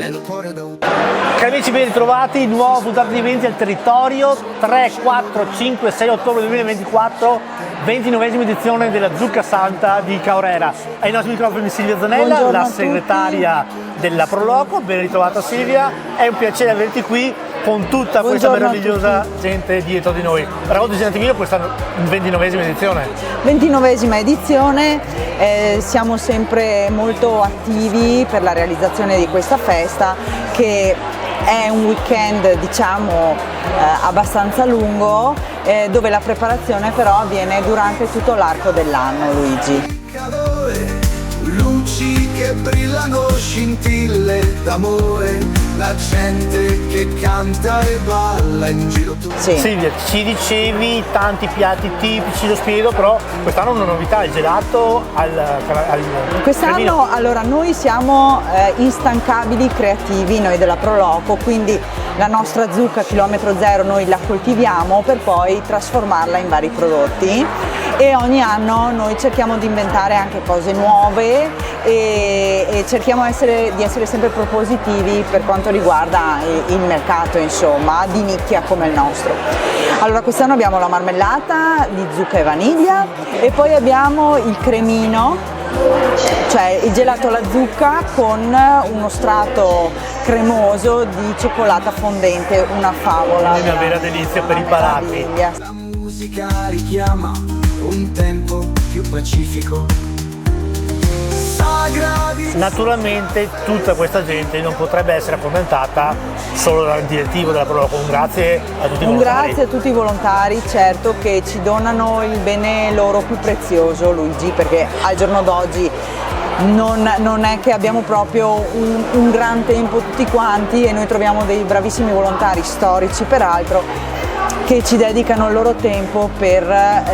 Cari amici, ben ritrovati, nuova puntata di eventi al territorio, 3, 4, 5, 6 ottobre 2024, 29esima edizione della Zucca Santa di Caorera. Ai nostri microfoni Silvia Zanella, buongiorno la a tutti. segretaria della Proloco. Ben ritrovata Silvia, è un piacere averti qui con tutta questa Buongiorno a meravigliosa gente dietro di noi. Raccontaci un attimino questa 29esima edizione. 29esima edizione, siamo sempre molto attivi per la realizzazione di questa festa, che è un weekend diciamo abbastanza lungo, dove la preparazione però avviene durante tutto l'arco dell'anno, Luigi. Luci che brillano, scintille d'amore, la gente che canta e balla in giro tutto. Sì. Silvia, ci dicevi tanti piatti tipici, lo spiedo, però quest'anno una novità, il gelato al Quest'anno cremino. allora noi siamo instancabili creativi, noi della Proloco, quindi la nostra zucca chilometro zero noi la coltiviamo per poi trasformarla in vari prodotti, e ogni anno noi cerchiamo di inventare anche cose nuove e cerchiamo di essere sempre propositivi per quanto riguarda il mercato, insomma, di nicchia come il nostro. Allora quest'anno abbiamo la marmellata di zucca e vaniglia, e poi abbiamo il cremino, cioè il gelato alla zucca con uno strato cremoso di cioccolata fondente, una favola. Una vera delizia per i palati. meraviglia. La musica richiama un tempo più pacifico. Sagra di Naturalmente tutta questa gente non potrebbe essere accontentata solo dal direttivo della Proloco. Un grazie a tutti i Un volontari. grazie a tutti i volontari, certo, che ci donano il bene loro più prezioso, Luigi, perché al giorno d'oggi non è che abbiamo proprio un gran tempo tutti quanti, e noi troviamo dei bravissimi volontari, storici peraltro, che ci dedicano il loro tempo per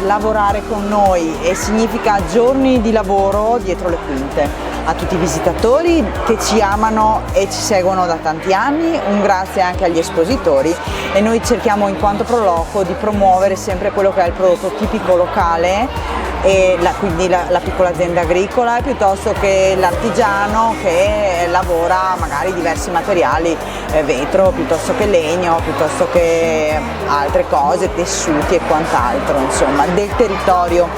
lavorare con noi, e significa giorni di lavoro dietro le quinte. A tutti i visitatori che ci amano e ci seguono da tanti anni, un grazie anche agli espositori, e noi cerchiamo in quanto Proloco di promuovere sempre quello che è il prodotto tipico locale, e quindi la piccola azienda agricola, piuttosto che l'artigiano che lavora magari diversi materiali, vetro piuttosto che legno, piuttosto che altre cose, tessuti e quant'altro, insomma, del territorio.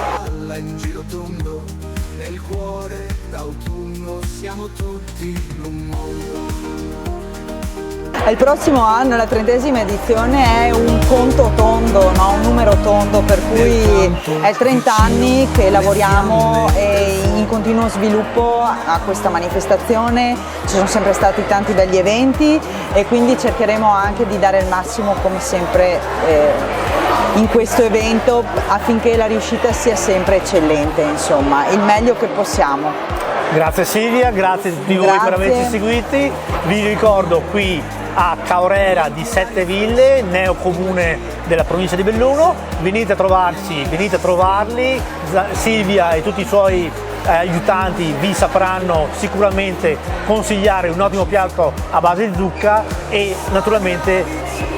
balla in giro tondo, nel cuore d'autunno siamo tutti un mondo. Il prossimo anno, la 30esima edizione, è un conto tondo, no? Un numero tondo, per cui è 30 anni che lavoriamo e in continuo sviluppo a questa manifestazione. Ci sono sempre stati tanti belli eventi, e quindi cercheremo anche di dare il massimo come sempre in questo evento, affinché la riuscita sia sempre eccellente, insomma, il meglio che possiamo. Grazie Silvia, grazie a tutti voi per averci seguiti. Vi ricordo qui a Caorera di Sette Ville, neocomune della provincia di Belluno. Venite a trovarci, venite a trovarli. Silvia e tutti i suoi aiutanti vi sapranno sicuramente consigliare un ottimo piatto a base di zucca, e naturalmente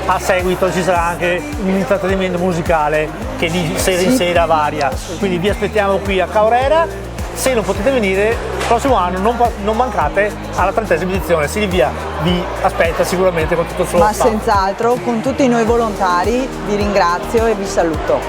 a seguito ci sarà anche un intrattenimento musicale che di sera in sera varia. Quindi vi aspettiamo qui a Caorera. Se non potete venire, il prossimo anno non mancate alla 30esima edizione. Silvia vi aspetta sicuramente con tutto il suo Ma staff. senz'altro, con tutti noi volontari vi ringrazio e vi saluto.